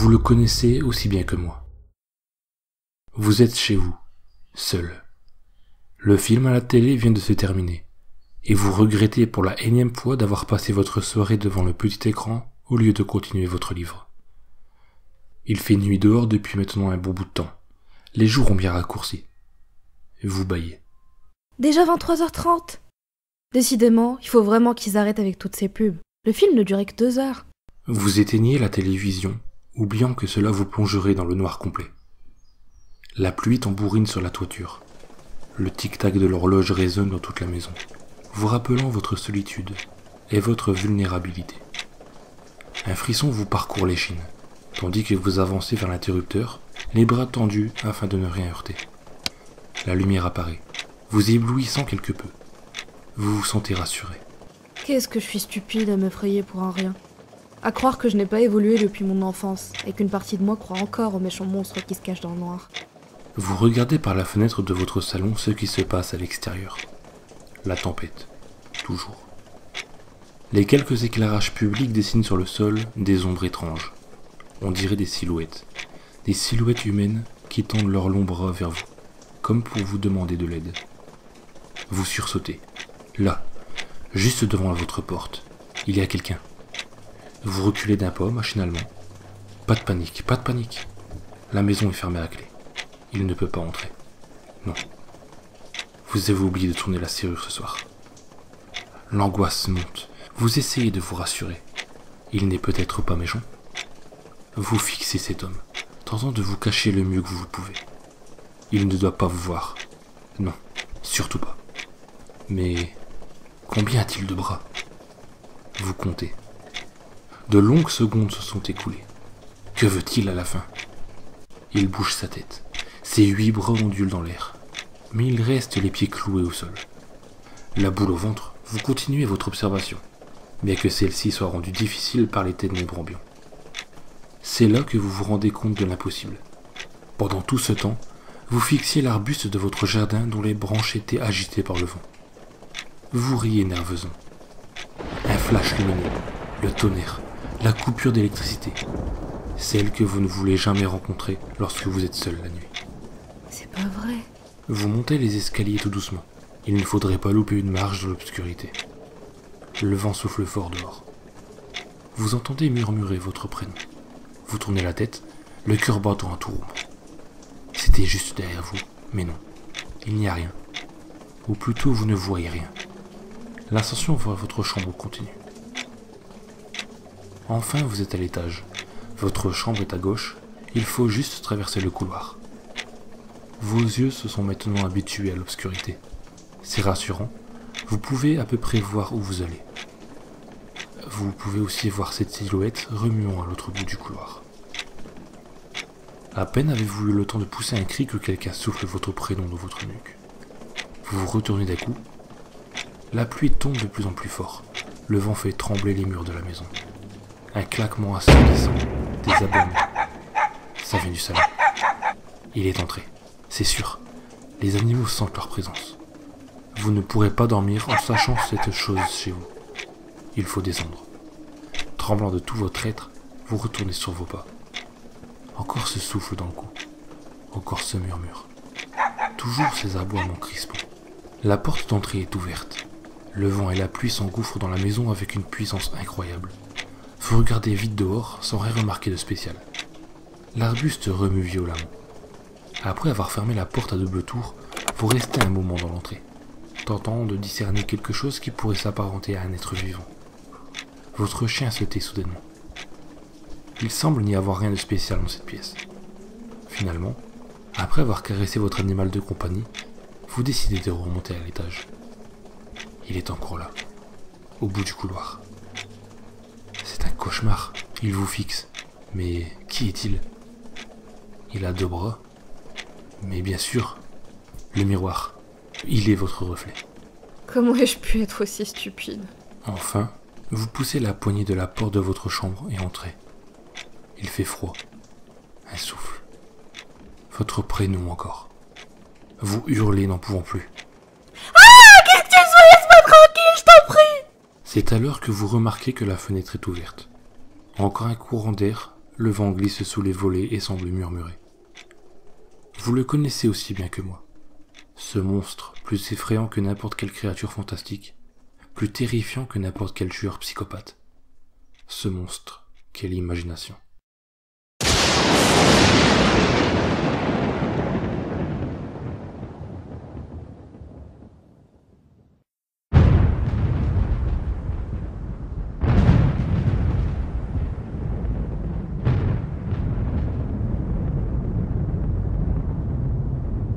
Vous le connaissez aussi bien que moi. Vous êtes chez vous, seul. Le film à la télé vient de se terminer, et vous regrettez pour la énième fois d'avoir passé votre soirée devant le petit écran au lieu de continuer votre livre. Il fait nuit dehors depuis maintenant un bon bout de temps. Les jours ont bien raccourci. Vous bâillez. Déjà 23h30 ? Décidément, il faut vraiment qu'ils arrêtent avec toutes ces pubs. Le film ne durait que 2 heures. Vous éteignez la télévision, oubliant que cela vous plongerait dans le noir complet. La pluie tambourine sur la toiture. Le tic-tac de l'horloge résonne dans toute la maison, vous rappelant votre solitude et votre vulnérabilité. Un frisson vous parcourt l'échine, tandis que vous avancez vers l'interrupteur, les bras tendus afin de ne rien heurter. La lumière apparaît, vous éblouissant quelque peu. Vous vous sentez rassuré. Qu'est-ce que je suis stupide à m'effrayer pour un rien. À croire que je n'ai pas évolué depuis mon enfance, et qu'une partie de moi croit encore aux méchants monstres qui se cachent dans le noir. Vous regardez par la fenêtre de votre salon ce qui se passe à l'extérieur. La tempête, toujours. Les quelques éclairages publics dessinent sur le sol des ombres étranges. On dirait des silhouettes humaines qui tendent leurs longs bras vers vous, comme pour vous demander de l'aide. Vous sursautez. Là, juste devant votre porte, il y a quelqu'un. Vous reculez d'un pas, machinalement. Pas de panique, pas de panique. La maison est fermée à clé. Il ne peut pas entrer. Non. Vous avez oublié de tourner la serrure ce soir. L'angoisse monte. Vous essayez de vous rassurer. Il n'est peut-être pas méchant. Vous fixez cet homme, tentant de vous cacher le mieux que vous pouvez. Il ne doit pas vous voir. Non, surtout pas. Mais combien a-t-il de bras? Vous comptez. De longues secondes se sont écoulées. Que veut-il à la fin? Il bouge sa tête. Ses 8 bras ondulent dans l'air. Mais il reste les pieds cloués au sol. La boule au ventre, vous continuez votre observation, bien que celle-ci soit rendue difficile par les ténèbres ambiants. C'est là que vous vous rendez compte de l'impossible. Pendant tout ce temps, vous fixiez l'arbuste de votre jardin dont les branches étaient agitées par le vent. Vous riez nerveusement. Un flash lumineux, le tonnerre, la coupure d'électricité, celle que vous ne voulez jamais rencontrer lorsque vous êtes seul la nuit. C'est pas vrai. Vous montez les escaliers tout doucement. Il ne faudrait pas louper une marche dans l'obscurité. Le vent souffle fort dehors. Vous entendez murmurer votre prénom. Vous tournez la tête, le cœur battant à tout rompre. C'était juste derrière vous, mais non, il n'y a rien. Ou plutôt vous ne voyez rien. L'ascension vers votre chambre continue. Enfin, vous êtes à l'étage. Votre chambre est à gauche, il faut juste traverser le couloir. Vos yeux se sont maintenant habitués à l'obscurité. C'est rassurant, vous pouvez à peu près voir où vous allez. Vous pouvez aussi voir cette silhouette remuant à l'autre bout du couloir. À peine avez-vous eu le temps de pousser un cri que quelqu'un souffle votre prénom dans votre nuque. Vous vous retournez d'un coup. La pluie tombe de plus en plus fort. Le vent fait trembler les murs de la maison. Un claquement assourdissant, des aboiements. Ça vient du salon. Il est entré, c'est sûr. Les animaux sentent leur présence. Vous ne pourrez pas dormir en sachant cette chose chez vous. Il faut descendre. Tremblant de tout votre être, vous retournez sur vos pas. Encore ce souffle dans le cou. Encore ce murmure. Toujours ces aboiements crispants. La porte d'entrée est ouverte. Le vent et la pluie s'engouffrent dans la maison avec une puissance incroyable. Vous regardez vite dehors sans rien remarquer de spécial. L'arbuste remue violemment. Après avoir fermé la porte à double tour, vous restez un moment dans l'entrée, tentant de discerner quelque chose qui pourrait s'apparenter à un être vivant. Votre chien se tait soudainement. Il semble n'y avoir rien de spécial dans cette pièce. Finalement, après avoir caressé votre animal de compagnie, vous décidez de remonter à l'étage. Il est encore là, au bout du couloir. C'est un cauchemar, il vous fixe. Mais qui est-il? Il a 2 bras. Mais bien sûr, le miroir. Il est votre reflet. Comment ai-je pu être aussi stupide? Enfin, vous poussez la poignée de la porte de votre chambre et entrez. Il fait froid. Un souffle. Votre prénom encore. Vous hurlez n'en pouvant plus. Ah, qu'est-ce que tu sois, laisse-moi tranquille, je t'en prie! C'est alors que vous remarquez que la fenêtre est ouverte. Encore un courant d'air Le vent glisse sous les volets et semble murmurer. Vous le connaissez aussi bien que moi. Ce monstre, plus effrayant que n'importe quelle créature fantastique, plus terrifiant que n'importe quel tueur psychopathe. Ce monstre qu'est l'imagination.